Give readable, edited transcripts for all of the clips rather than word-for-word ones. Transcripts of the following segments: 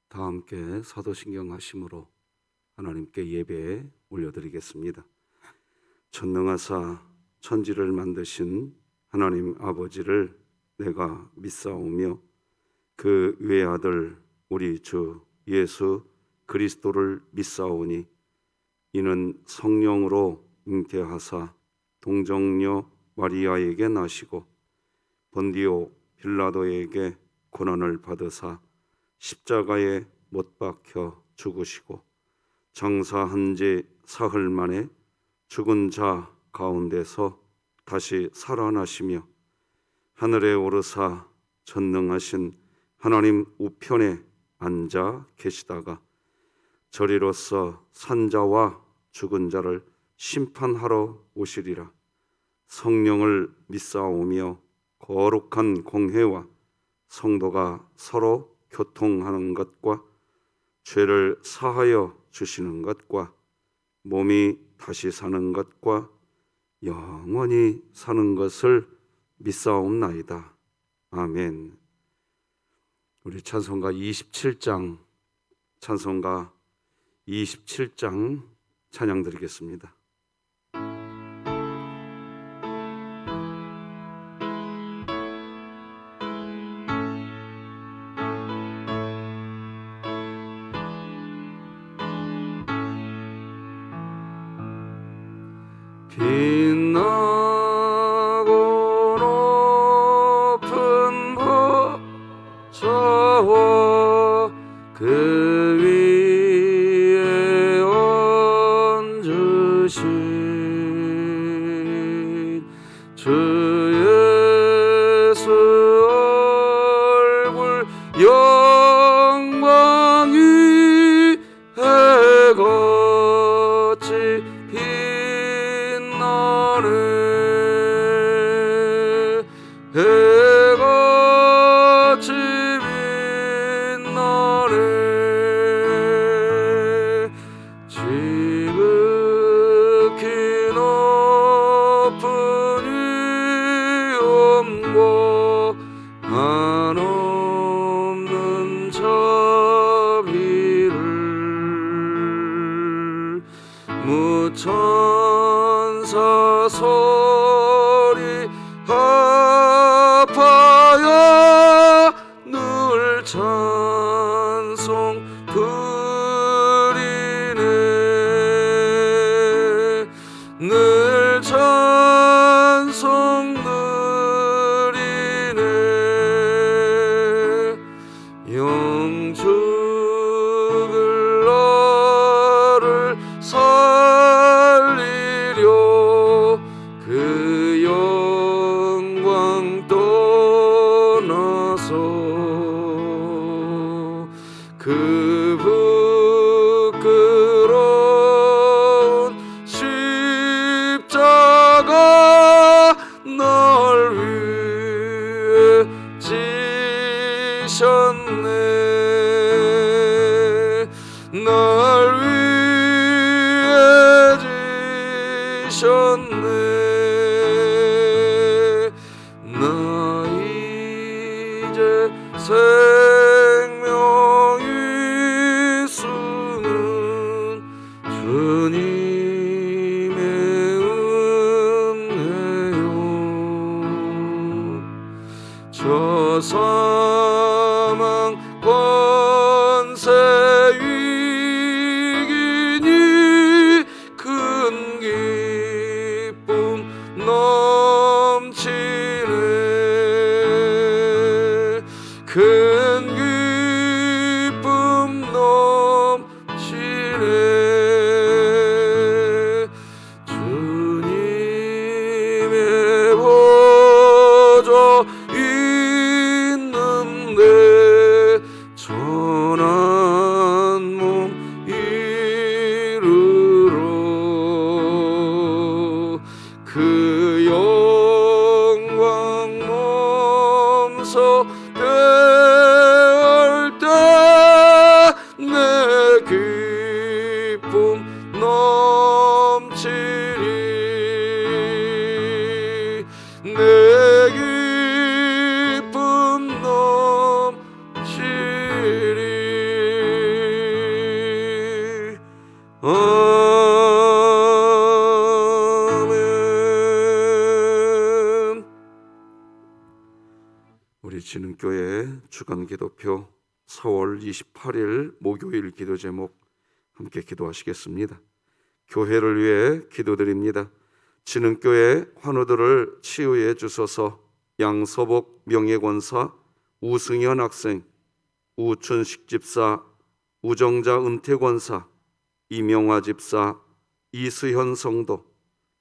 다 함께 사도신경 하심으로 하나님께 예배 올려드리겠습니다. 전능하사 천지를 만드신 하나님 아버지를 내가 믿사오며 그 외아들 우리 주 예수 그리스도를 믿사오니 이는 성령으로 잉태하사 동정녀 마리아에게 나시고 본디오 빌라도에게 고난을 받으사 십자가에 못 박혀 죽으시고 장사한 지 사흘 만에 죽은 자 가운데서 다시 살아나시며 하늘에 오르사 전능하신 하나님 우편에 앉아 계시다가 저리로서 산자와 죽은 자를 심판하러 오시리라. 성령을 믿사오며 거룩한 공회와 성도가 서로 교통하는 것과 죄를 사하여 주시는 것과 몸이 다시 사는 것과 영원히 사는 것을 믿사옵나이다. 아멘. 우리 찬송가 27장 찬양 드리겠습니다. 빛나고 높은 보좌와 그 위에 얹으신 주 예수 얼굴 영광이 해같이 해같이 빛나네. 지극히 높은 위엄과 한없는 자비를 무천사 소리 합하여 늘 찬송 드리네. 늘 찬송 드리네. 영죽을 나를 살리려 그 영광 떠나서 그 부끄러운 십자가 날 위해 지셨네. 날 위해 지셨네. 나 이제 생명이 주간 기도표 4월 28일 목요일 기도 제목 함께 기도하시겠습니다. 교회를 위해 기도드립니다. 진흥교회 환우들을 치유해 주소서. 양서복 명예권사, 우승현 학생, 우춘식 집사, 우정자 은퇴권사, 이명화 집사, 이수현 성도,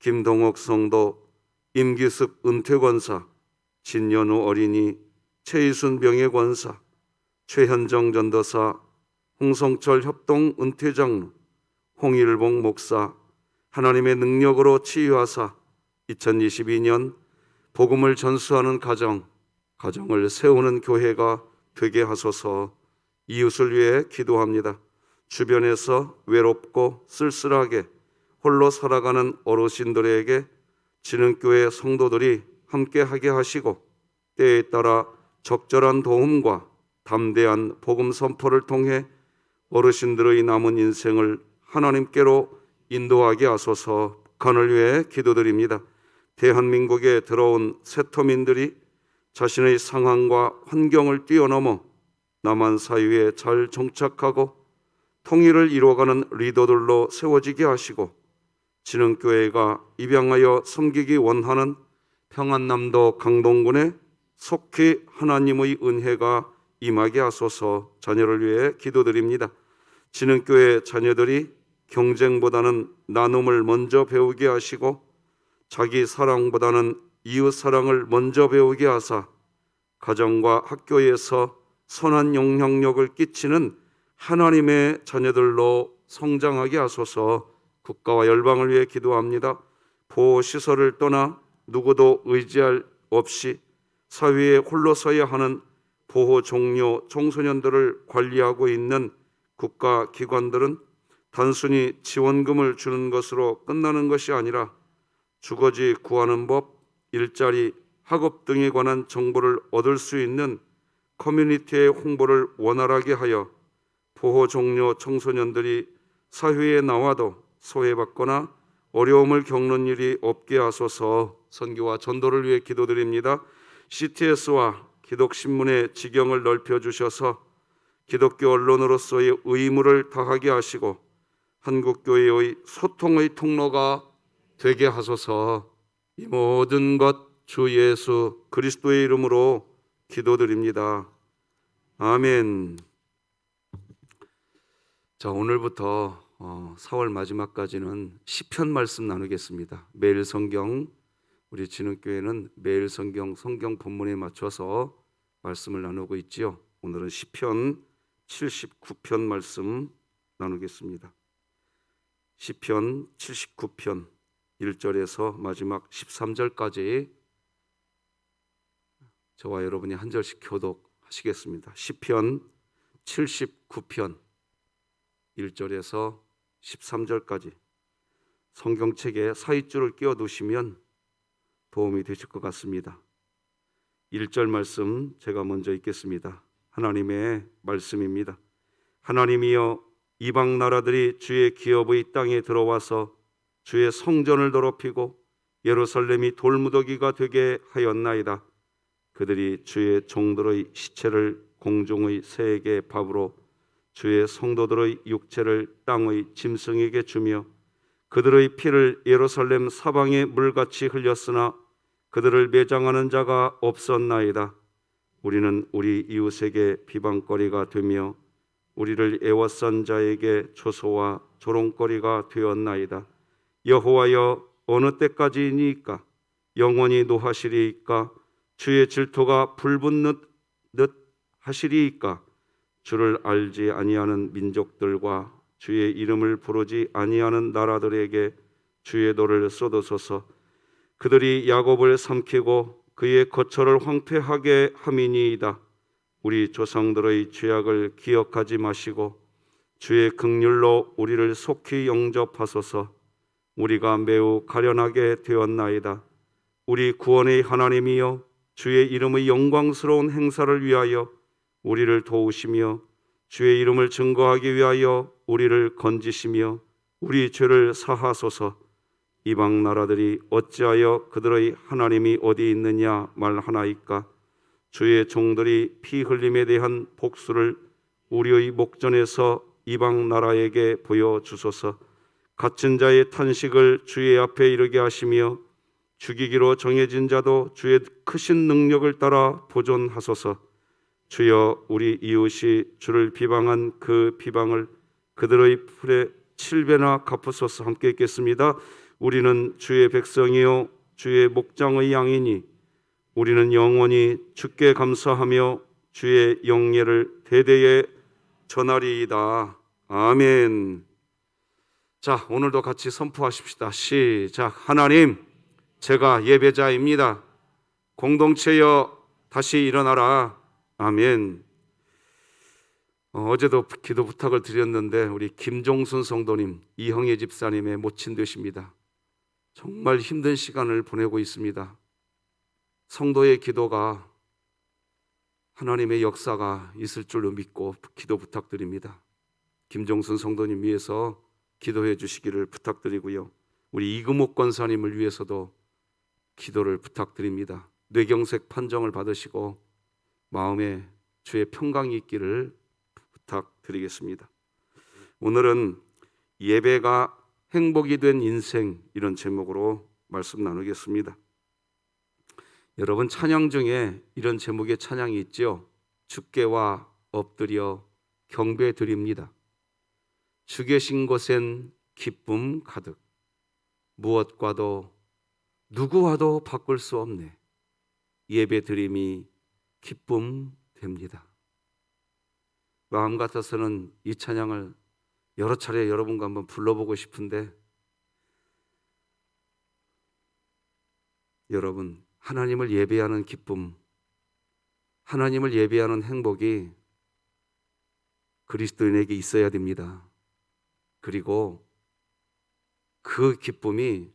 김동옥 성도, 임기숙 은퇴권사, 진연우 어린이, 최희순 명예권사, 최현정 전도사, 홍성철 협동 은퇴장로, 홍일봉 목사, 하나님의 능력으로 치유하사 2022년 복음을 전수하는 가정을 세우는 교회가 되게 하소서. 이웃을 위해 기도합니다. 주변에서 외롭고 쓸쓸하게 홀로 살아가는 어르신들에게 진흥교회 성도들이 함께하게 하시고 때에 따라 적절한 도움과 담대한 복음 선포를 통해 어르신들의 남은 인생을 하나님께로 인도하게 하소서. 북한을 위해 기도드립니다. 대한민국에 들어온 세터민들이 자신의 상황과 환경을 뛰어넘어 남한 사회에 잘 정착하고 통일을 이루어가는 리더들로 세워지게 하시고 진흥교회가 입양하여 섬기기 원하는 평안남도 강동군에 속히 하나님의 은혜가 임하게 하소서. 자녀를 위해 기도드립니다. 진흥교회 자녀들이 경쟁보다는 나눔을 먼저 배우게 하시고 자기 사랑보다는 이웃 사랑을 먼저 배우게 하사 가정과 학교에서 선한 영향력을 끼치는 하나님의 자녀들로 성장하게 하소서. 국가와 열방을 위해 기도합니다. 보호시설을 떠나 누구도 의지할 없이 사회에 홀로 서야 하는 보호 종료 청소년들을 관리하고 있는 국가기관들은 단순히 지원금을 주는 것으로 끝나는 것이 아니라 주거지 구하는 법, 일자리, 학업 등에 관한 정보를 얻을 수 있는 커뮤니티의 홍보를 원활하게 하여 보호 종료 청소년들이 사회에 나와도 소외받거나 어려움을 겪는 일이 없게 하소서. 선교와 전도를 위해 기도드립니다. CTS와 기독신문의 지경을 넓혀주셔서 기독교 언론으로서의 의무를 다하게 하시고 한국교회의 소통의 통로가 되게 하소서. 이 모든 것 주 예수 그리스도의 이름으로 기도드립니다. 아멘. 자, 오늘부터 4월 마지막까지는 시편 말씀 나누겠습니다. 매일 성경, 우리 진흥교회는 매일 성경 본문에 맞춰서 말씀을 나누고 있지요. 오늘은 시편 79편 말씀 나누겠습니다. 시편 79편 1절에서 마지막 13절까지 저와 여러분이 한 절씩 교독하시겠습니다. 시편 79편 1절에서 13절까지 성경책에 사이줄을 끼워 두시면 도움이 되실 것 같습니다. 1절 말씀 제가 먼저 읽겠습니다. 하나님의 말씀입니다. 하나님이여, 이방 나라들이 주의 기업의 땅에 들어와서 주의 성전을 더럽히고 예루살렘이 돌무더기가 되게 하였나이다. 그들이 주의 종들의 시체를 공중의 새에게 밥으로 주의 성도들의 육체를 땅의 짐승에게 주며 그들의 피를 예루살렘 사방에 물같이 흘렸으나 그들을 매장하는 자가 없었나이다. 우리는 우리 이웃에게 비방거리가 되며 우리를 애워싼 자에게 조소와 조롱거리가 되었나이다. 여호와여, 어느 때까지이니까? 영원히 노하시리이까? 주의 질투가 불붙는 듯 하시리이까? 주를 알지 아니하는 민족들과 주의 이름을 부르지 아니하는 나라들에게 주의 돌을 쏟으소서. 그들이 야곱을 삼키고 그의 거처를 황폐하게 함이니이다. 우리 조상들의 죄악을 기억하지 마시고 주의 긍휼로 우리를 속히 영접하소서. 우리가 매우 가련하게 되었나이다. 우리 구원의 하나님이여, 주의 이름의 영광스러운 행사를 위하여 우리를 도우시며 주의 이름을 증거하기 위하여 우리를 건지시며 우리 죄를 사하소서. 이방 나라들이 어찌하여 그들의 하나님이 어디 있느냐 말하나이까? 주의 종들이 피 흘림에 대한 복수를 우리의 목전에서 이방 나라에게 보여주소서. 갇힌 자의 탄식을 주의 앞에 이르게 하시며 죽이기로 정해진 자도 주의 크신 능력을 따라 보존하소서. 주여, 우리 이웃이 주를 비방한 그 비방을 그들의 풀에 7배나 갚으소서. 함께 읽겠습니다. 우리는 주의 백성이요 주의 목장의 양이니 우리는 영원히 주께 감사하며 주의 영예를 대대에 전하리이다. 아멘. 자, 오늘도 같이 선포하십시다. 시작. 하나님, 제가 예배자입니다. 공동체여 다시 일어나라. 아멘. 어제도 기도 부탁을 드렸는데 우리 김종순 성도님, 이형예 집사님의 모친 되십니다. 정말 힘든 시간을 보내고 있습니다. 성도의 기도가 하나님의 역사가 있을 줄로 믿고 기도 부탁드립니다. 김종순 성도님 위해서 기도해 주시기를 부탁드리고요. 우리 이금옥 권사님을 위해서도 기도를 부탁드립니다. 뇌경색 판정을 받으시고 마음에 주의 평강이 있기를 부탁드리겠습니다. 오늘은 예배가 행복이 된 인생, 이런 제목으로 말씀 나누겠습니다. 여러분, 찬양 중에 이런 제목의 찬양이 있죠. 주께와 엎드려 경배 드립니다. 주 계신 곳엔 기쁨 가득, 무엇과도 누구와도 바꿀 수 없네. 예배 드림이 기쁨 됩니다. 마음 같아서는 이 찬양을 여러 차례 여러분과 한번 불러보고 싶은데, 여러분, 하나님을 예배하는 기쁨, 하나님을 예배하는 행복이 그리스도인에게 있어야 됩니다. 그리고 그 기쁨이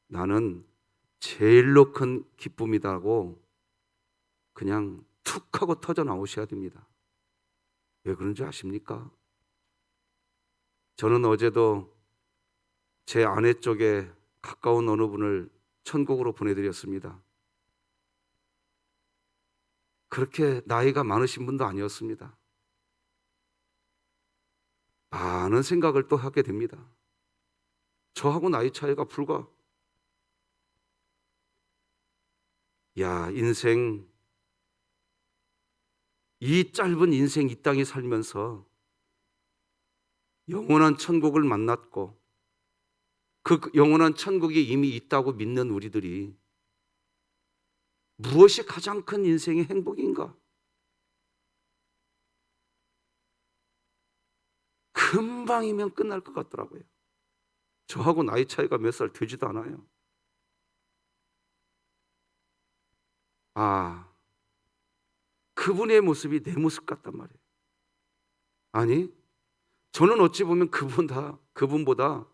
나는 제일로 큰 기쁨이다고 그냥 툭 하고 터져 나오셔야 됩니다. 왜 그런지 아십니까? 저는 어제도 제 아내 쪽에 가까운 어느 분을 천국으로 보내드렸습니다. 그렇게 나이가 많으신 분도 아니었습니다. 많은 생각을 또 하게 됩니다. 저하고 나이 차이가 불과, 인생, 이 짧은 인생 이 땅에 살면서 영원한 천국을 만났고 그 영원한 천국이 이미 있다고 믿는 우리들이 무엇이 가장 큰 인생의 행복인가? 금방이면 끝날 것 같더라고요. 저하고 나이 차이가 몇 살 되지도 않아요. 그분의 모습이 내 모습 같단 말이에요. 아니, 저는 어찌 보면 그분보다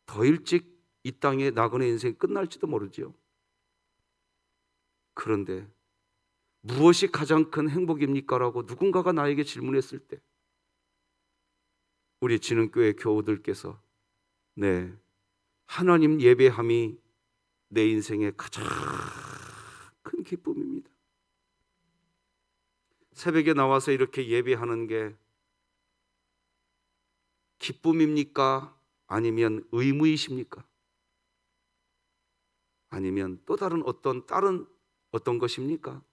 더 일찍 이 땅에 나그네 인생이 끝날지도 모르지요. 그런데 무엇이 가장 큰 행복입니까? 라고 누군가가 나에게 질문했을 때 우리 진흥교회 교우들께서 네, 하나님 예배함이 내 인생의 가장 큰 기쁨입니다. 새벽에 나와서 이렇게 예배하는 게 기쁨입니까? 아니면 의무이십니까? 아니면 또 다른 어떤 것입니까?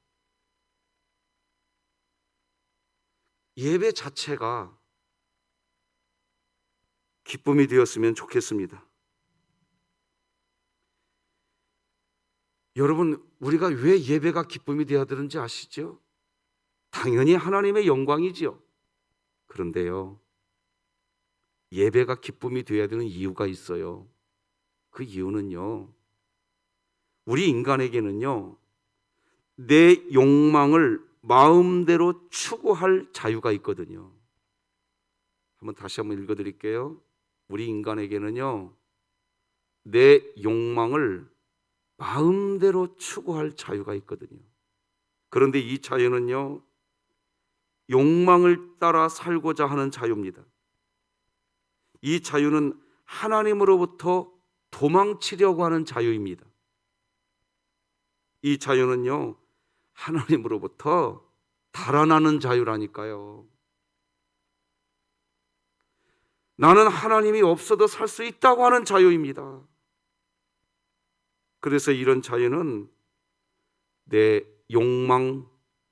예배 자체가 기쁨이 되었으면 좋겠습니다. 여러분, 우리가 왜 예배가 기쁨이 되어야 되는지 아시죠? 당연히 하나님의 영광이지요. 그런데요, 예배가 기쁨이 되어야 되는 이유가 있어요. 그 이유는요, 우리 인간에게는요, 내 욕망을 마음대로 추구할 자유가 있거든요. 다시 한번 읽어드릴게요. 우리 인간에게는요, 내 욕망을 마음대로 추구할 자유가 있거든요. 그런데 이 자유는요, 욕망을 따라 살고자 하는 자유입니다. 이 자유는 하나님으로부터 도망치려고 하는 자유입니다. 이 자유는요, 하나님으로부터 달아나는 자유라니까요. 나는 하나님이 없어도 살 수 있다고 하는 자유입니다. 그래서 이런 자유는 내 욕망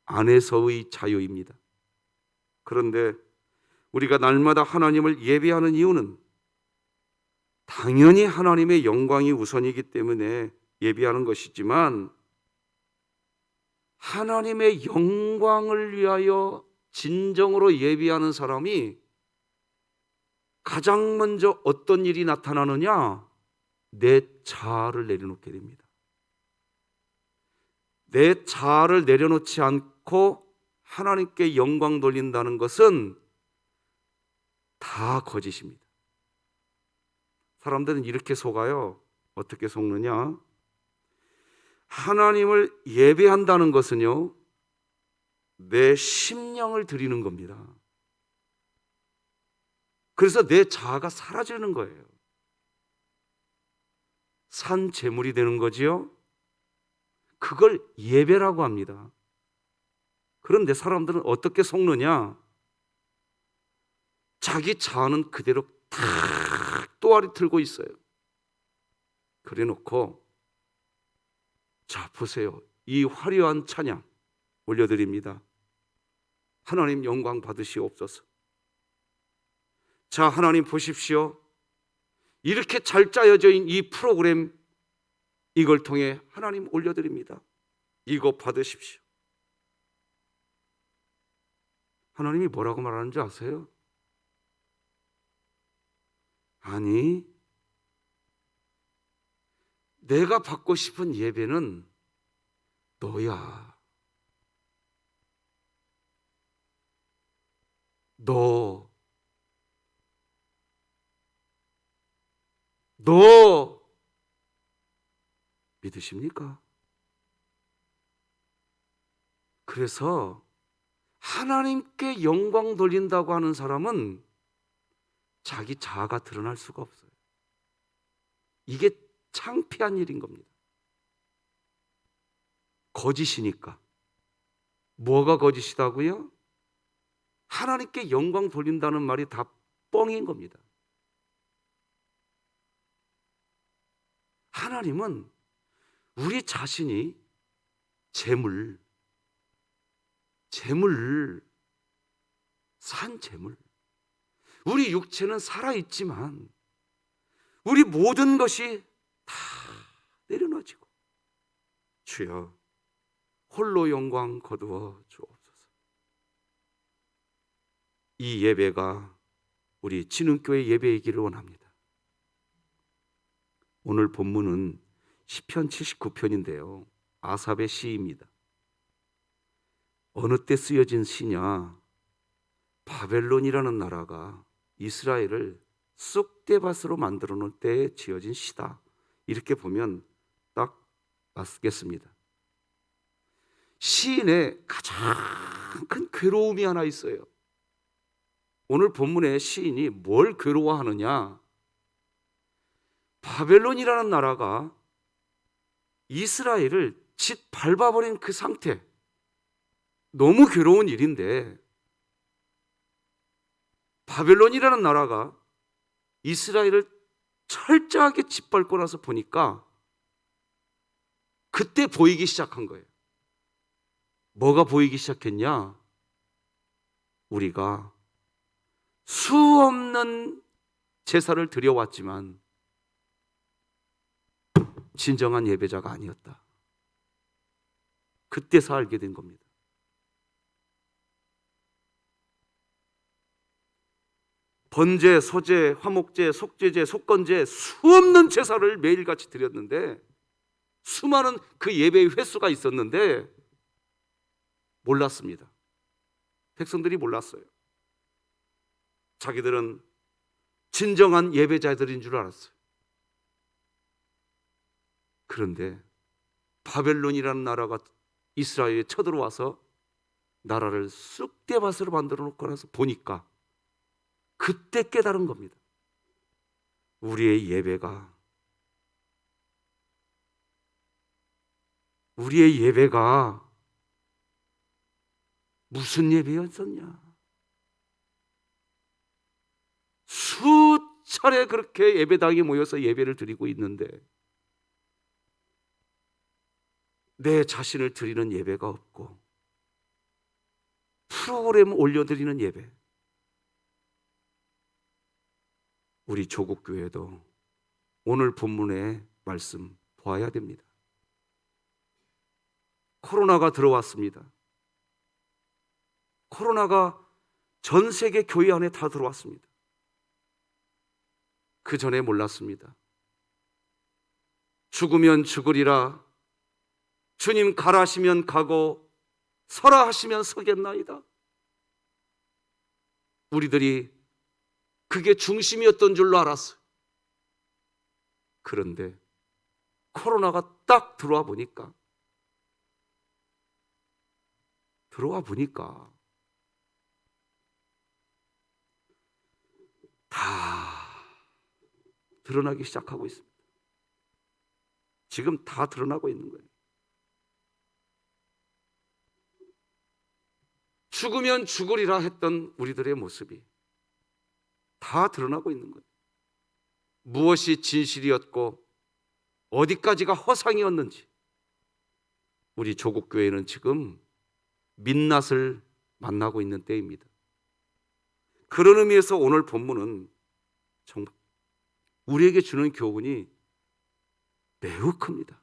안에서의 자유입니다. 그런데 우리가 날마다 하나님을 예배하는 이유는 당연히 하나님의 영광이 우선이기 때문에 예배하는 것이지만, 하나님의 영광을 위하여 진정으로 예배하는 사람이 가장 먼저 어떤 일이 나타나느냐? 내 자아를 내려놓게 됩니다. 내 자아를 내려놓지 않고 하나님께 영광 돌린다는 것은 다 거짓입니다. 사람들은 이렇게 속아요. 어떻게 속느냐? 하나님을 예배한다는 것은요, 내 심령을 드리는 겁니다. 그래서 내 자아가 사라지는 거예요. 산 제물이 되는 거지요. 그걸 예배라고 합니다. 그런데 사람들은 어떻게 속느냐? 자기 자아는 그대로 탁 또아리 틀고 있어요. 그래 놓고, 자 보세요, 이 화려한 찬양 올려드립니다. 하나님 영광 받으시옵소서. 자, 하나님 보십시오. 이렇게 잘 짜여져 있는 이 프로그램, 이걸 통해 하나님 올려드립니다. 이거 받으십시오. 하나님이 뭐라고 말하는지 아세요? 아니, 내가 받고 싶은 예배는 너야. 너 믿으십니까? 그래서 하나님께 영광 돌린다고 하는 사람은 자기 자아가 드러날 수가 없어요. 이게 창피한 일인 겁니다. 거짓이니까. 뭐가 거짓이다고요? 하나님께 영광 돌린다는 말이 다 뻥인 겁니다. 하나님은 우리 자신이 재물, 산 재물. 우리 육체는 살아있지만 우리 모든 것이 다 내려놔지고, 주여 홀로 영광 거두어 주옵소서. 이 예배가 우리 진흥교회 예배이기를 원합니다. 오늘 본문은 시편 79편인데요 아삽의 시입니다. 어느 때 쓰여진 시냐? 바벨론이라는 나라가 이스라엘을 쑥대밭으로 만들어 놓을 때에 지어진 시다. 이렇게 보면 딱 맞겠습니다. 시인의 가장 큰 괴로움이 하나 있어요. 오늘 본문의 시인이 뭘 괴로워하느냐? 바벨론이라는 나라가 이스라엘을 짓 밟아버린 그 상태, 너무 괴로운 일인데, 바벨론이라는 나라가 이스라엘을 철저하게 짓밟고 나서 보니까 그때 보이기 시작한 거예요. 뭐가 보이기 시작했냐? 우리가 수없는 제사를 드려왔지만 진정한 예배자가 아니었다. 그때서 알게 된 겁니다. 번제, 소제, 화목제, 속죄제, 속건제, 수없는 제사를 매일같이 드렸는데, 수많은 그 예배의 횟수가 있었는데 몰랐습니다. 백성들이 몰랐어요. 자기들은 진정한 예배자들인 줄 알았어요. 그런데 바벨론이라는 나라가 이스라엘에 쳐들어와서 나라를 쑥대밭으로 만들어 놓고 나서 보니까 그때 깨달은 겁니다. 우리의 예배가 무슨 예배였었냐? 수차례 그렇게 예배당에 모여서 예배를 드리고 있는데 내 자신을 드리는 예배가 없고 프로그램 올려드리는 예배. 우리 조국교회도 오늘 본문의 말씀 보아야 됩니다. 코로나가 들어왔습니다. 코로나가 전 세계 교회 안에 다 들어왔습니다. 그 전에 몰랐습니다. 죽으면 죽으리라. 주님 가라시면 가고 서라 하시면 서겠나이다. 우리들이 그게 중심이었던 줄로 알았어요. 그런데 코로나가 딱 들어와 보니까 다 드러나기 시작하고 있습니다. 지금 다 드러나고 있는 거예요. 죽으면 죽으리라 했던 우리들의 모습이 다 드러나고 있는 거예요. 무엇이 진실이었고 어디까지가 허상이었는지 우리 조국교회는 지금 민낯을 만나고 있는 때입니다. 그런 의미에서 오늘 본문은 정말 우리에게 주는 교훈이 매우 큽니다.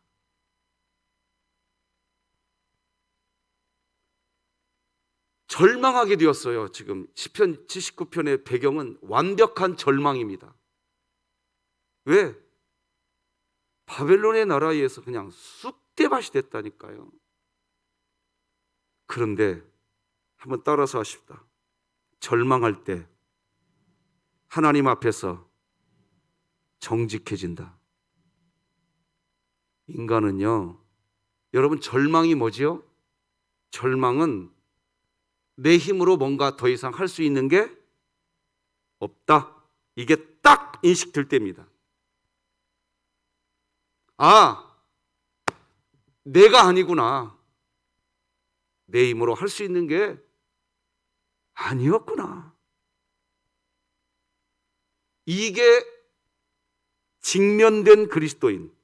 절망하게 되었어요. 지금 시편 79편의 배경은 완벽한 절망입니다. 왜? 바벨론의 나라에서 그냥 쑥대밭이 됐다니까요. 그런데 한번 따라서 하십시다. 절망할 때 하나님 앞에서 정직해진다. 인간은요, 여러분 절망이 뭐지요? 절망은 내 힘으로 뭔가 더 이상 할 수 있는 게 없다. 이게 딱 인식될 때입니다. 아, 내가 아니구나. 내 힘으로 할 수 있는 게 아니었구나. 이게 직면된 그리스도인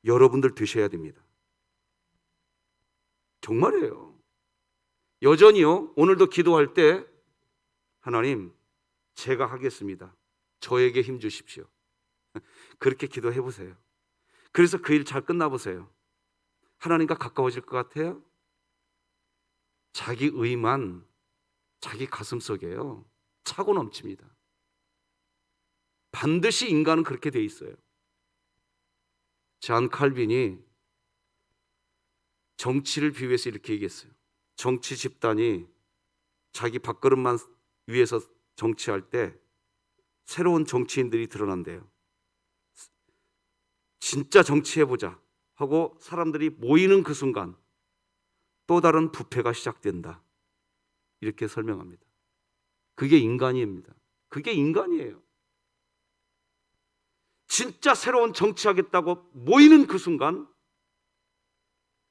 여러분들 되셔야 됩니다. 정말이에요. 여전히요, 오늘도 기도할 때 하나님, 제가 하겠습니다. 저에게 힘 주십시오. 그렇게 기도해 보세요. 그래서 그 일 잘 끝나 보세요. 하나님과 가까워질 것 같아요? 자기 의만 자기 가슴 속에요 차고 넘칩니다. 반드시 인간은 그렇게 돼 있어요. 잔 칼빈이 정치를 비유해서 이렇게 얘기했어요. 정치 집단이 자기 밥그릇만 위해서 정치할 때 새로운 정치인들이 드러난대요. 진짜 정치해보자 하고 사람들이 모이는 그 순간 또 다른 부패가 시작된다. 이렇게 설명합니다. 그게 인간입니다. 그게 인간이에요. 진짜 새로운 정치하겠다고 모이는 그 순간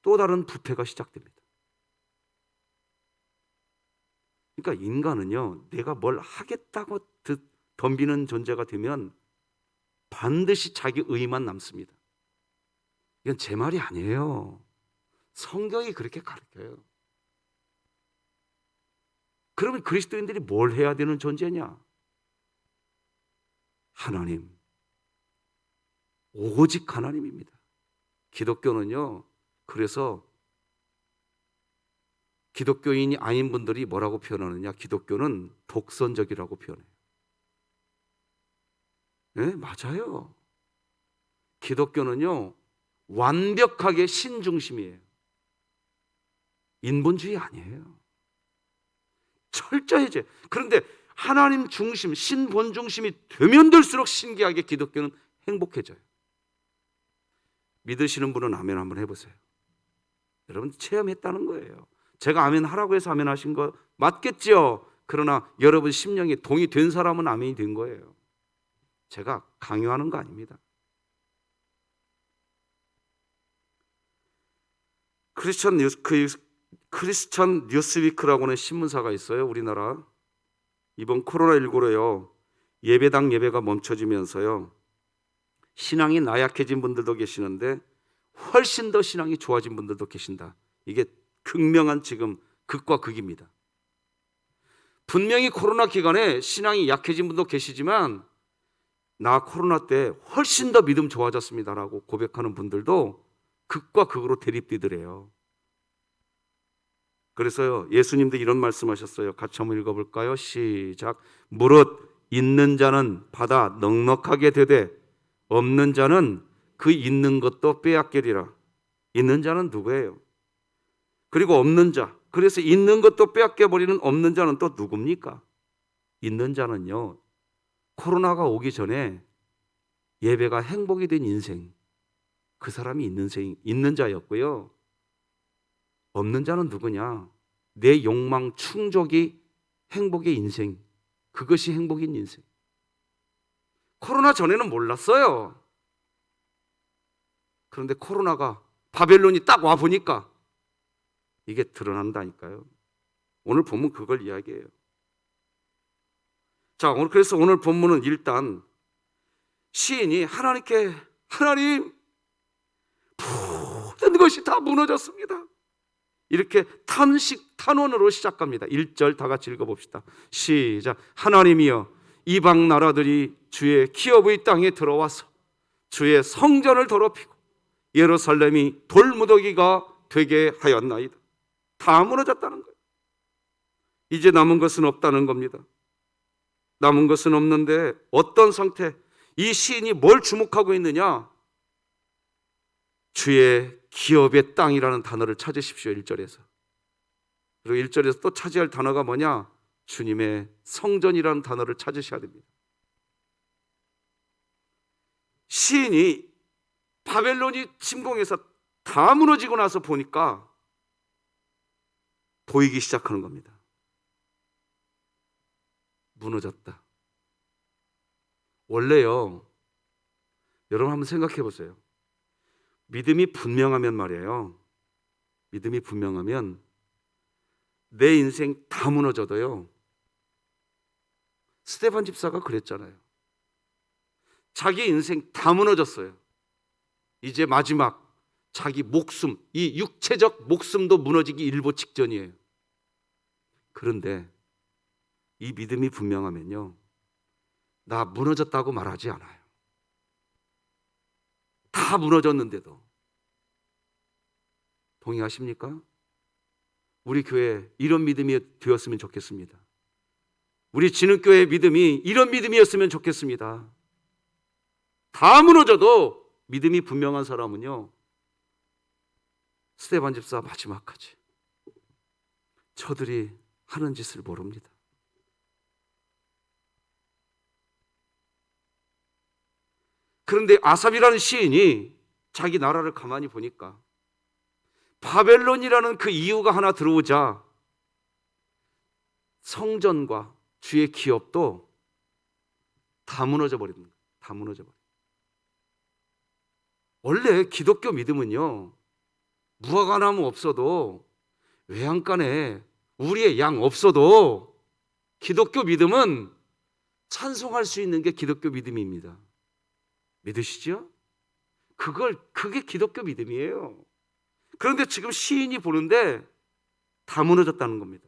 또 다른 부패가 시작됩니다. 그러니까 인간은요, 내가 뭘 하겠다고 덤비는 존재가 되면 반드시 자기 의만 남습니다. 이건 제 말이 아니에요. 성경이 그렇게 가르쳐요. 그러면 그리스도인들이 뭘 해야 되는 존재냐? 하나님, 오직 하나님입니다. 기독교는요, 그래서 기독교인이 아닌 분들이 뭐라고 표현하느냐? 기독교는 독선적이라고 표현해요. 네, 맞아요. 기독교는요, 완벽하게 신중심이에요. 인본주의 아니에요. 철저해져. 그런데 하나님 중심, 신본 중심이 되면 될수록 신기하게 기독교는 행복해져요. 믿으시는 분은 아멘 한번 해보세요. 여러분 체험했다는 거예요. 제가 아멘 하라고 해서 아멘 하신 거 맞겠죠? 그러나 여러분 심령이 동이 된 사람은 아멘이 된 거예요. 제가 강요하는 거 아닙니다. 크리스천 크리스천 뉴스위크라고 하는 신문사가 있어요. 우리나라. 이번 코로나19로요. 예배당 예배가 멈춰지면서요. 신앙이 나약해진 분들도 계시는데 훨씬 더 신앙이 좋아진 분들도 계신다. 이게 극명한 지금 극과 극입니다. 분명히 코로나 기간에 신앙이 약해진 분도 계시지만 나 코로나 때 훨씬 더 믿음 좋아졌습니다라고 고백하는 분들도 극과 극으로 대립되더래요. 그래서요, 예수님도 이런 말씀하셨어요. 같이 한번 읽어볼까요? 시작. 무릇 있는 자는 받아 넉넉하게 되되 없는 자는 그 있는 것도 빼앗기리라. 있는 자는 누구예요? 그리고 없는 자. 그래서 있는 것도 빼앗겨버리는 없는 자는 또 누굽니까? 있는 자는요, 코로나가 오기 전에 예배가 행복이 된 인생, 그 사람이 있는 자였고요. 없는 자는 누구냐? 내 욕망 충족이 행복의 인생, 그것이 행복인 인생. 코로나 전에는 몰랐어요. 그런데 코로나가 바벨론이 딱 와보니까 이게 드러난다니까요. 오늘 본문 그걸 이야기해요. 자, 그래서 오늘 본문은 일단 시인이 하나님께, 하나님, 모든 것이 다 무너졌습니다. 이렇게 탄원으로 시작합니다. 1절 다 같이 읽어봅시다. 시작. 하나님이여, 이방 나라들이 주의 기업의 땅에 들어와서 주의 성전을 더럽히고 예루살렘이 돌무더기가 되게 하였나이다. 다 무너졌다는 거예요. 이제 남은 것은 없다는 겁니다. 남은 것은 없는데 어떤 상태? 이 시인이 뭘 주목하고 있느냐? 주의 기업의 땅이라는 단어를 찾으십시오. 1절에서. 그리고 1절에서 또 차지할 단어가 뭐냐? 주님의 성전이라는 단어를 찾으셔야 됩니다. 시인이 바벨론이 침공해서 다 무너지고 나서 보니까 보이기 시작하는 겁니다. 무너졌다. 원래요, 여러분 한번 생각해 보세요. 믿음이 분명하면 말이에요. 믿음이 분명하면 내 인생 다 무너져도요. 스데반 집사가 그랬잖아요. 자기 인생 다 무너졌어요. 이제 마지막 자기 목숨, 이 육체적 목숨도 무너지기 일보 직전이에요. 그런데 이 믿음이 분명하면요, 나 무너졌다고 말하지 않아요. 다 무너졌는데도. 동의하십니까? 우리 교회 이런 믿음이 되었으면 좋겠습니다. 우리 진흥교회의 믿음이 이런 믿음이었으면 좋겠습니다. 다 무너져도 믿음이 분명한 사람은요, 스데반 집사 마지막까지 저들이 하는 짓을 모릅니다. 그런데 아삽이라는 시인이 자기 나라를 가만히 보니까 바벨론이라는 그 이유가 하나 들어오자 성전과 주의 기업도 다 무너져 버립니다. 다 무너져 버려요. 원래 기독교 믿음은요, 무화과나무 없어도 외양간에 우리의 양 없어도 기독교 믿음은 찬송할 수 있는 게 기독교 믿음입니다. 믿으시죠? 그게 기독교 믿음이에요. 그런데 지금 시인이 보는데 다 무너졌다는 겁니다.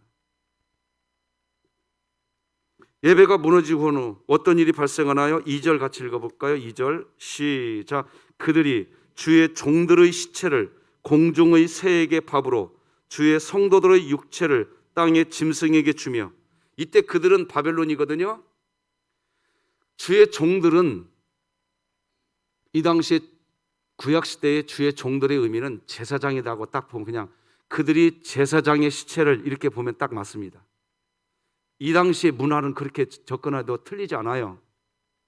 예배가 무너지고 후 어떤 일이 발생하나요? 2절 같이 읽어볼까요? 2절 시작. 그들이 주의 종들의 시체를 공중의 새에게 밥으로 주의 성도들의 육체를 땅의 짐승에게 주며, 이때 그들은 바벨론이거든요. 주의 종들은 이 당시에 구약시대의 주의 종들의 의미는 제사장이라고 딱 보면 그냥 그들이 제사장의 시체를 이렇게 보면 딱 맞습니다. 이 당시의 문화는 그렇게 접근해도 틀리지 않아요.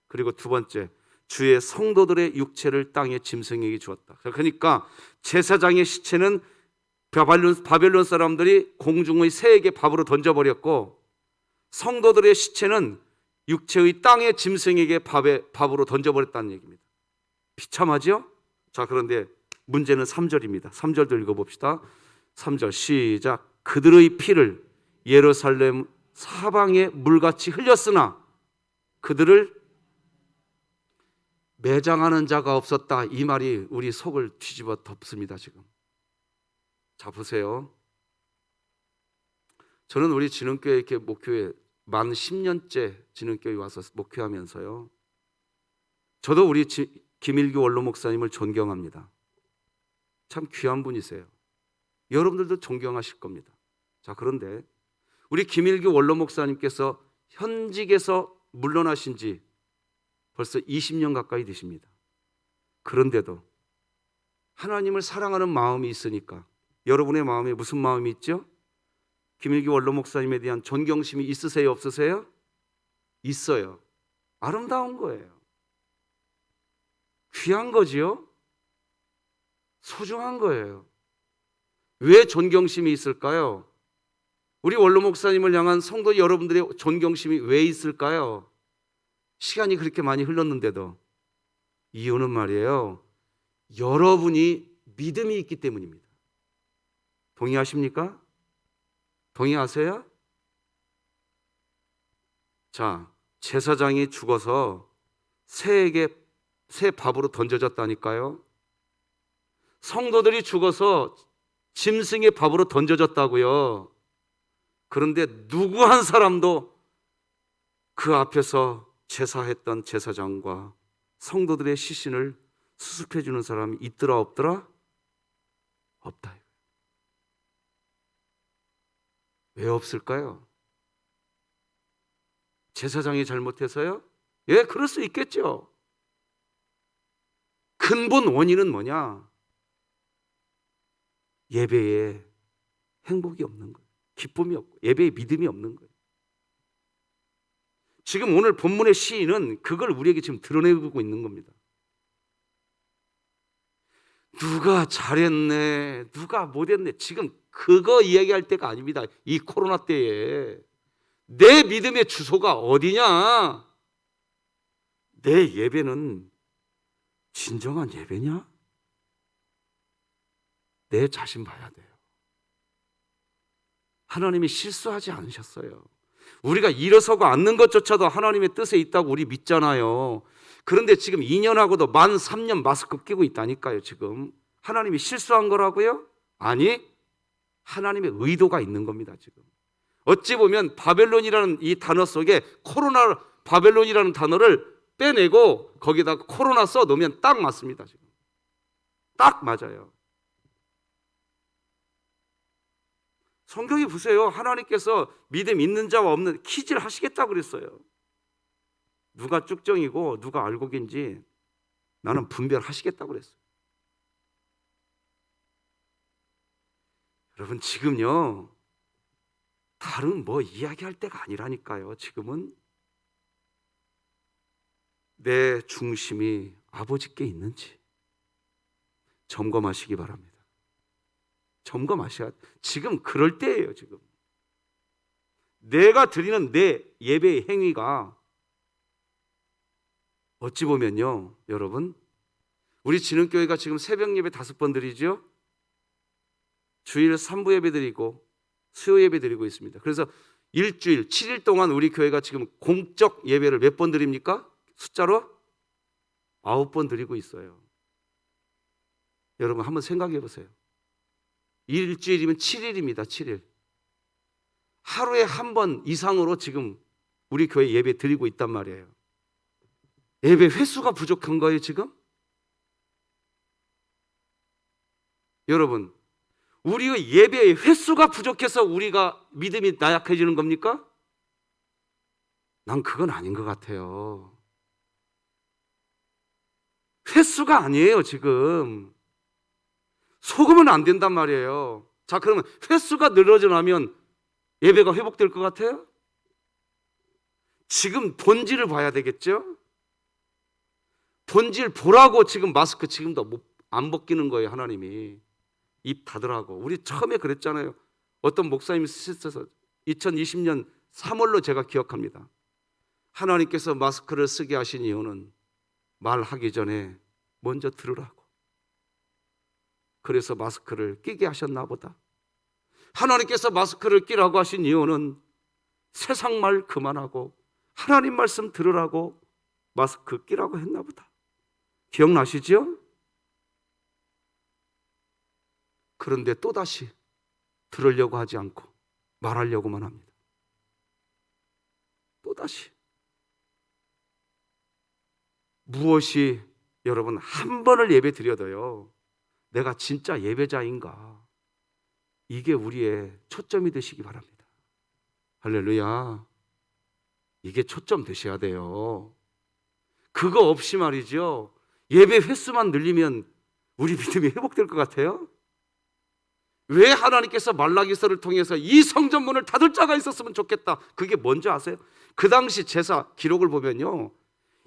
그리고 두 번째, 주의 성도들의 육체를 땅의 짐승에게 주었다. 그러니까 제사장의 시체는 바벨론 사람들이 공중의 새에게 밥으로 던져버렸고, 성도들의 시체는 육체의 땅의 짐승에게 밥으로 던져버렸다는 얘기입니다. 비참하죠? 자, 그런데 문제는 3절입니다. 3절도 읽어봅시다. 3절 시작. 그들의 피를 예루살렘 사방에 물같이 흘렸으나 그들을 매장하는 자가 없었다. 이 말이 우리 속을 뒤집어 덮습니다. 지금 자 보세요. 저는 우리 진흥교회 이렇게 목회에 만 10년째 진흥교회 와서 목회하면서요, 저도 우리 김일규 원로 목사님을 존경합니다. 참 귀한 분이세요. 여러분들도 존경하실 겁니다. 자, 그런데 우리 김일규 원로 목사님께서 현직에서 물러나신 지 벌써 20년 가까이 되십니다. 그런데도 하나님을 사랑하는 마음이 있으니까, 여러분의 마음에 무슨 마음이 있죠? 김일규 원로 목사님에 대한 존경심이 있으세요, 없으세요? 있어요. 아름다운 거예요. 귀한 거지요? 소중한 거예요. 왜 존경심이 있을까요? 우리 원로 목사님을 향한 성도 여러분들의 존경심이 왜 있을까요? 시간이 그렇게 많이 흘렀는데도. 이유는 말이에요, 여러분이 믿음이 있기 때문입니다. 동의하십니까? 동의하세요? 자, 제사장이 죽어서 새에게 새 밥으로 던져졌다니까요. 성도들이 죽어서 짐승의 밥으로 던져졌다고요. 그런데 누구 한 사람도 그 앞에서 제사했던 제사장과 성도들의 시신을 수습해 주는 사람이 있더라 없더라? 없다. 왜 없을까요? 제사장이 잘못해서요? 예, 그럴 수 있겠죠. 근본 원인은 뭐냐? 예배에 행복이 없는 거예요. 기쁨이 없고 예배에 믿음이 없는 거예요. 지금 오늘 본문의 시인은 그걸 우리에게 지금 드러내고 있는 겁니다. 누가 잘했네, 누가 못했네, 지금 그거 이야기할 때가 아닙니다. 이 코로나 때에 내 믿음의 주소가 어디냐? 내 예배는 진정한 예배냐? 내 자신 봐야 돼요. 하나님이 실수하지 않으셨어요. 우리가 일어서고 앉는 것조차도 하나님의 뜻에 있다고 우리 믿잖아요. 그런데 지금 2년하고도 만 3년 마스크 끼고 있다니까요. 지금 하나님이 실수한 거라고요? 아니, 하나님의 의도가 있는 겁니다. 지금 어찌 보면 바벨론이라는 이 단어 속에 코로나, 바벨론이라는 단어를 빼내고 거기다가 코로나 써 놓으면 딱 맞습니다. 지금 딱 맞아요. 성경이 보세요. 하나님께서 믿음 있는 자와 없는 퀴즈를 하시겠다고 그랬어요. 누가 쭉정이고 누가 알곡인지 나는 분별하시겠다고 그랬어요. 여러분, 지금요, 다른 뭐 이야기할 때가 아니라니까요. 지금은 내 중심이 아버지께 있는지 점검하시기 바랍니다. 점검하셔야, 지금 그럴 때예요. 지금 내가 드리는 내 예배의 행위가 어찌 보면요, 여러분, 우리 진흥교회가 지금 새벽 예배 5번 드리죠. 주일 3부 예배 드리고 수요 예배 드리고 있습니다. 그래서 일주일 7일 동안 우리 교회가 지금 공적 예배를 몇 번 드립니까? 숫자로 9번 드리고 있어요. 여러분 한번 생각해 보세요. 일주일이면 7일입니다. 7일. 하루에 한 번 이상으로 지금 우리 교회 예배 드리고 있단 말이에요. 예배 횟수가 부족한 거예요, 지금? 여러분, 우리의 예배의 횟수가 부족해서 우리가 믿음이 나약해지는 겁니까? 난 그건 아닌 것 같아요. 횟수가 아니에요, 지금. 속으면 안 된단 말이에요. 자, 그러면 횟수가 늘어져 나면 예배가 회복될 것 같아요? 지금 본질을 봐야 되겠죠? 본질 보라고 지금 마스크 지금도 안 벗기는 거예요, 하나님이. 입 닫으라고. 우리 처음에 그랬잖아요. 어떤 목사님이 쓰셔서 2020년 3월로 제가 기억합니다. 하나님께서 마스크를 쓰게 하신 이유는 말하기 전에 먼저 들으라고. 그래서 마스크를 끼게 하셨나 보다. 하나님께서 마스크를 끼라고 하신 이유는 세상 말 그만하고 하나님 말씀 들으라고 마스크 끼라고 했나 보다. 기억나시죠? 그런데 또다시 들으려고 하지 않고 말하려고만 합니다. 또다시. 무엇이 여러분 한 번을 예배 드려도요, 내가 진짜 예배자인가, 이게 우리의 초점이 되시기 바랍니다. 할렐루야. 이게 초점 되셔야 돼요. 그거 없이 말이죠, 예배 횟수만 늘리면 우리 믿음이 회복될 것 같아요? 왜 하나님께서 말라기서를 통해서 이 성전문을 닫을 자가 있었으면 좋겠다, 그게 뭔지 아세요? 그 당시 제사 기록을 보면요,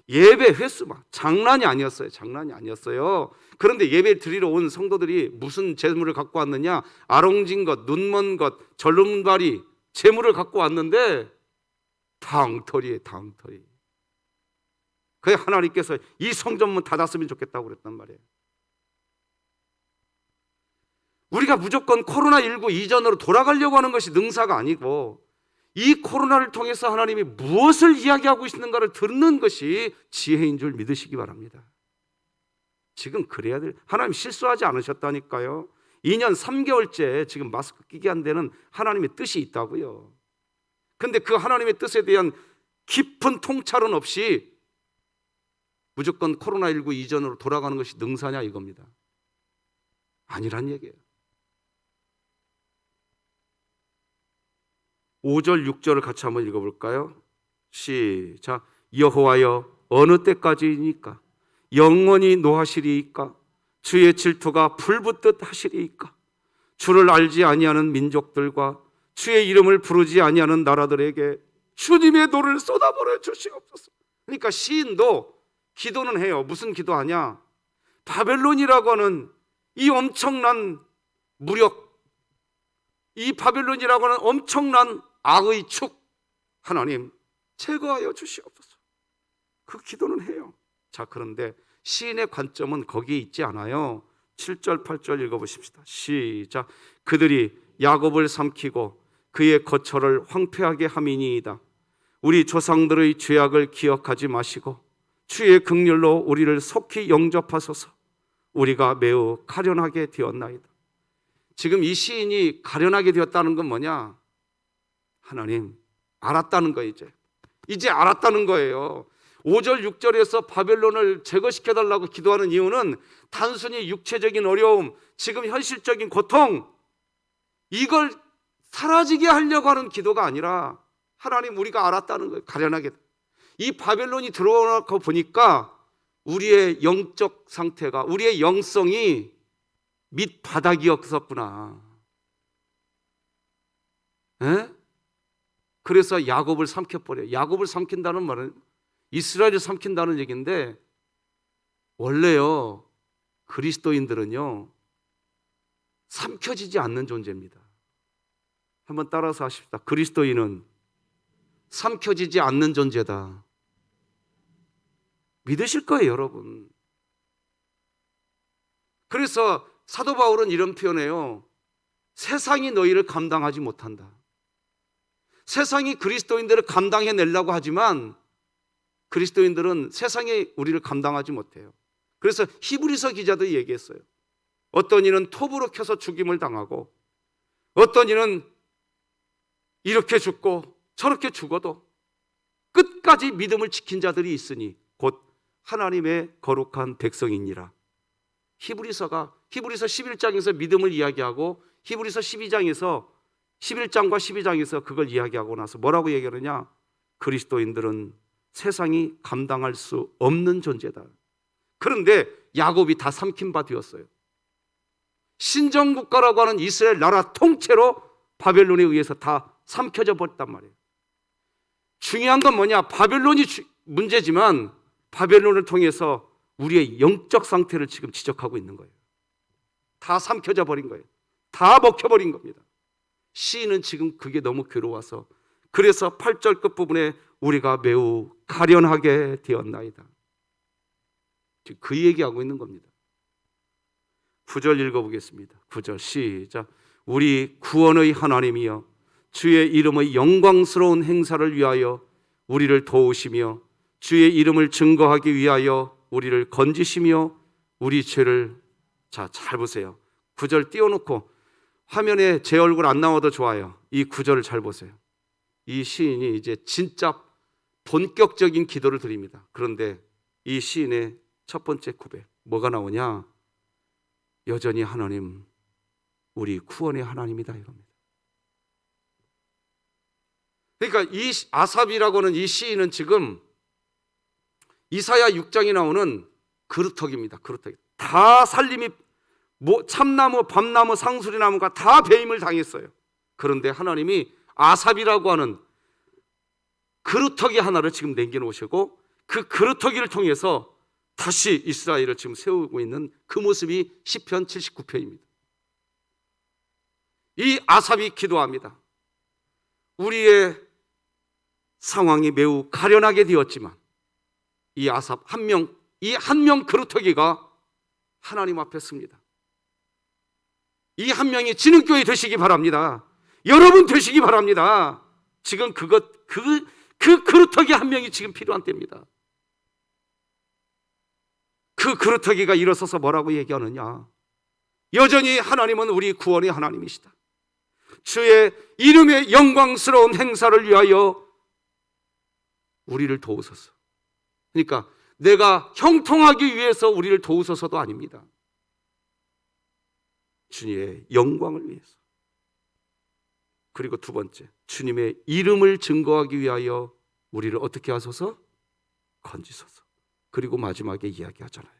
예배 횟수만 장난이 아니었어요. 장난이 아니었어요. 그런데 예배 드리러 온 성도들이 무슨 재물을 갖고 왔느냐? 아롱진 것, 눈먼 것, 절름발이 재물을 갖고 왔는데 다 엉터리예요. 다 엉터리. 그래 하나님께서 이 성전문 닫았으면 좋겠다고 그랬단 말이에요. 우리가 무조건 코로나19 이전으로 돌아가려고 하는 것이 능사가 아니고, 이 코로나를 통해서 하나님이 무엇을 이야기하고 있는가를 듣는 것이 지혜인 줄 믿으시기 바랍니다. 지금 그래야 될, 하나님 실수하지 않으셨다니까요. 2년 3개월째 지금 마스크 끼게 한 데는 하나님의 뜻이 있다고요. 근데 그 하나님의 뜻에 대한 깊은 통찰은 없이 무조건 코로나19 이전으로 돌아가는 것이 능사냐 이겁니다. 아니란 얘기예요. 5절 6절을 같이 한번 읽어볼까요? 시작. 여호와여 어느 때까지이니까 영원히 노하시리이까? 주의 질투가 불붙듯 하시리이까? 주를 알지 아니하는 민족들과 주의 이름을 부르지 아니하는 나라들에게 주님의 노를 쏟아버려 주시옵소서. 그러니까 시인도 기도는 해요. 무슨 기도하냐? 바벨론이라고 하는 이 엄청난 무력, 이 바벨론이라고 하는 엄청난 악의 축, 하나님 제거하여 주시옵소서. 그 기도는 해요. 자, 그런데 시인의 관점은 거기에 있지 않아요. 7절 8절 읽어보십시다. 시작. 그들이 야곱을 삼키고 그의 거처를 황폐하게 함이니이다. 우리 조상들의 죄악을 기억하지 마시고 주의 긍휼로 우리를 속히 영접하소서. 우리가 매우 가련하게 되었나이다. 지금 이 시인이 가련하게 되었다는 건 뭐냐? 하나님 알았다는 거예요. 이제 알았다는 거예요. 5절 6절에서 바벨론을 제거시켜달라고 기도하는 이유는 단순히 육체적인 어려움, 지금 현실적인 고통, 이걸 사라지게 하려고 하는 기도가 아니라 하나님 우리가 알았다는 거예요. 가련하게. 이 바벨론이 들어오고 보니까 우리의 영적 상태가, 우리의 영성이 밑바닥이었었구나. 에? 그래서 야곱을 삼켜버려요. 야곱을 삼킨다는 말은 이스라엘을 삼킨다는 얘기인데, 원래요 그리스도인들은요 삼켜지지 않는 존재입니다. 한번 따라서 하십시다. 그리스도인은 삼켜지지 않는 존재다. 믿으실 거예요, 여러분. 그래서 사도 바울은 이런 표현해요. 세상이 너희를 감당하지 못한다. 세상이 그리스도인들을 감당해내려고 하지만 그리스도인들은 세상이 우리를 감당하지 못해요. 그래서 히브리서 기자도 얘기했어요. 어떤 이는 톱으로 켜서 죽임을 당하고, 어떤 이는 이렇게 죽고 저렇게 죽어도 끝까지 믿음을 지킨 자들이 있으니 곧 하나님의 거룩한 백성이니라. 히브리서 11장에서 믿음을 이야기하고 히브리서 11장과 12장에서 그걸 이야기하고 나서 뭐라고 얘기하느냐? 그리스도인들은 세상이 감당할 수 없는 존재다. 그런데 야곱이 다 삼킨 바 되었어요. 신정국가라고 하는 이스라엘 나라 통째로 바벨론에 의해서 다 삼켜져 버렸단 말이에요. 중요한 건 뭐냐? 바벨론이 문제지만 바벨론을 통해서 우리의 영적 상태를 지금 지적하고 있는 거예요. 다 삼켜져 버린 거예요. 다 먹혀버린 겁니다. 시인은 지금 그게 너무 괴로워서, 그래서 8절 끝부분에 우리가 매우 가련하게 되었나이다. 지금 그 얘기하고 있는 겁니다. 9절 읽어보겠습니다. 9절 시작. 우리 구원의 하나님이여 주의 이름의 영광스러운 행사를 위하여 우리를 도우시며 주의 이름을 증거하기 위하여 우리를 건지시며 우리 죄를 잘 보세요. 9절 띄워놓고 화면에 제 얼굴 안 나와도 좋아요. 이 9절을 잘 보세요. 이 시인이 이제 진짜 본격적인 기도를 드립니다. 그런데 이 시인의 첫 번째 고백 뭐가 나오냐? 여전히 하나님 우리 구원의 하나님이다 이겁니다. 그러니까 이 아삽이라고 하는 이 시인은 지금 이사야 6장에 나오는 그루터기입니다. 그루터기. 다 살림이 참나무, 밤나무, 상수리나무가 다 배임을 당했어요. 그런데 하나님이 아삽이라고 하는 그루터기 하나를 지금 남겨놓으시고 그 그루터기를 통해서 다시 이스라엘을 지금 세우고 있는 그 모습이 시편 79편입니다. 이 아삽이 기도합니다. 우리의 상황이 매우 가련하게 되었지만 이 아삽 이 한 명 그루터기가 하나님 앞에 씁니다. 이 한 명이 진흥교회 되시기 바랍니다. 여러분 되시기 바랍니다. 지금 그 그루터기 한 명이 지금 필요한 때입니다. 그 그루터기가 일어서서 뭐라고 얘기하느냐? 여전히 하나님은 우리 구원의 하나님이시다. 주의 이름의 영광스러운 행사를 위하여 우리를 도우소서. 그러니까 내가 형통하기 위해서 우리를 도우소서도 아닙니다. 주님의 영광을 위해서. 그리고 두 번째, 주님의 이름을 증거하기 위하여 우리를 어떻게 하소서? 건지소서. 그리고 마지막에 이야기하잖아요.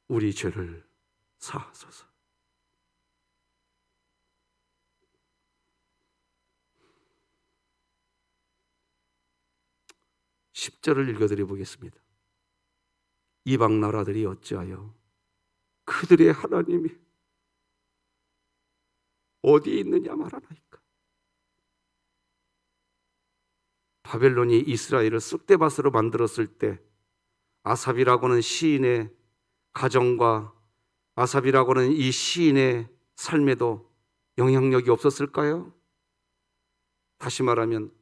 우리 죄를 사하소서. (10절을) 읽어드려 보겠습니다. 이방 나라들이 어찌하여 그들의 하나님이 어디 있느냐 말하나이까. 바벨론이 이스라엘을 쑥대밭으로 만들었을 때 아삽이라고 하는 시인의 가정과 아삽이라고 하는 이 시인의 삶에도 영향력이 없었을까요? 다시 말하면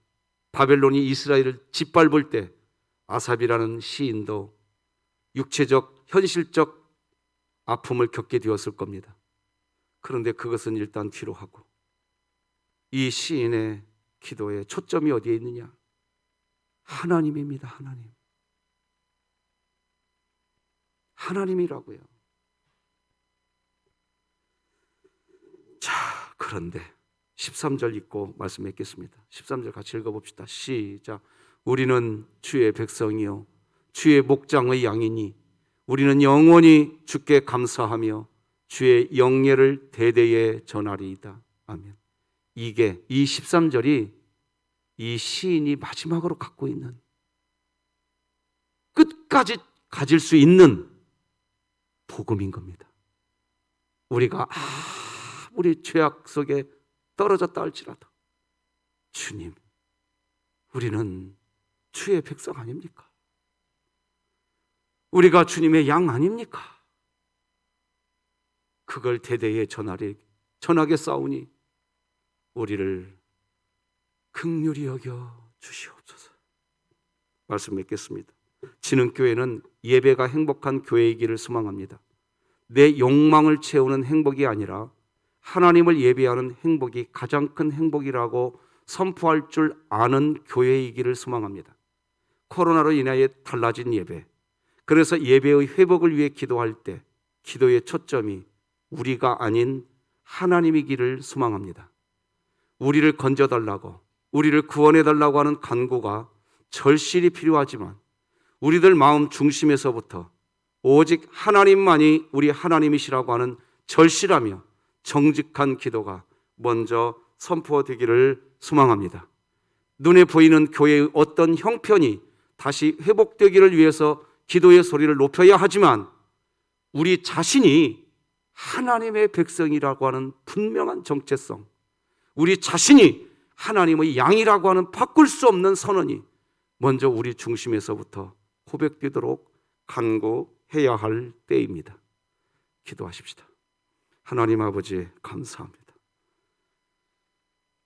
바벨론이 이스라엘을 짓밟을 때 아삽이라는 시인도 육체적, 현실적 아픔을 겪게 되었을 겁니다. 그런데 그것은 일단 뒤로 하고 이 시인의 기도의 초점이 어디에 있느냐? 하나님입니다. 하나님. 하나님이라고요. 자, 그런데 13절 읽고 말씀 맺겠습니다. 13절 같이 읽어봅시다. 시작. 우리는 주의 백성이요 주의 목장의 양이니 우리는 영원히 주께 감사하며 주의 영예를 대대에 전하리이다. 아멘. 이 13절이 이 시인이 마지막으로 갖고 있는 끝까지 가질 수 있는 복음인 겁니다. 우리가 아무리 죄악 속에 떨어졌다 할지라도 주님, 우리는 주의 백성 아닙니까? 우리가 주님의 양 아닙니까? 그걸 대대에 전하게 싸우니 우리를 긍휼히 여겨 주시옵소서. 말씀 맺겠습니다. 진흥교회는 예배가 행복한 교회이기를 소망합니다. 내 욕망을 채우는 행복이 아니라 하나님을 예배하는 행복이 가장 큰 행복이라고 선포할 줄 아는 교회이기를 소망합니다. 코로나로 인하여 달라진 예배, 그래서 예배의 회복을 위해 기도할 때 기도의 초점이 우리가 아닌 하나님이기를 소망합니다. 우리를 건져달라고, 우리를 구원해달라고 하는 간구가 절실히 필요하지만 우리들 마음 중심에서부터 오직 하나님만이 우리 하나님이시라고 하는 절실하며 정직한 기도가 먼저 선포되기를 소망합니다. 눈에 보이는 교회의 어떤 형편이 다시 회복되기를 위해서 기도의 소리를 높여야 하지만 우리 자신이 하나님의 백성이라고 하는 분명한 정체성, 우리 자신이 하나님의 양이라고 하는 바꿀 수 없는 선언이 먼저 우리 중심에서부터 고백되도록 간구해야 할 때입니다. 기도하십시다. 하나님 아버지 감사합니다.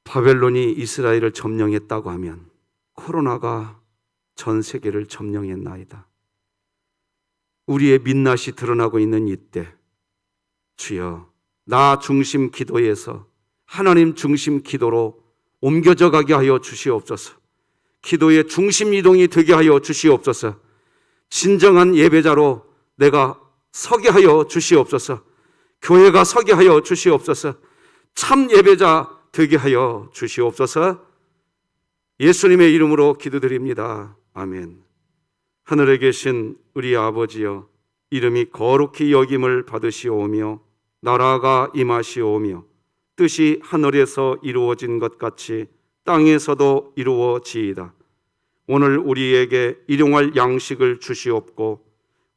바벨론이 이스라엘을 점령했다고 하면 코로나가 전 세계를 점령했나이다. 우리의 민낯이 드러나고 있는 이때 주여 나 중심 기도에서 하나님 중심 기도로 옮겨져 가게 하여 주시옵소서. 기도의 중심 이동이 되게 하여 주시옵소서. 진정한 예배자로 내가 서게 하여 주시옵소서. 교회가 서게 하여 주시옵소서. 참 예배자 되게 하여 주시옵소서. 예수님의 이름으로 기도드립니다. 아멘. 하늘에 계신 우리 아버지여, 이름이 거룩히 여김을 받으시오며 나라가 임하시오며 뜻이 하늘에서 이루어진 것 같이 땅에서도 이루어지이다. 오늘 우리에게 일용할 양식을 주시옵고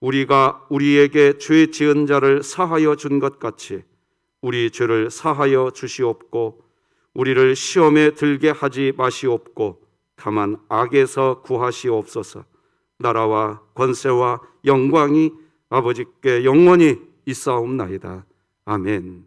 우리가 우리에게 죄 지은 자를 사하여 준 것 같이 우리 죄를 사하여 주시옵고 우리를 시험에 들게 하지 마시옵고 다만 악에서 구하시옵소서. 나라와 권세와 영광이 아버지께 영원히 있사옵나이다. 아멘.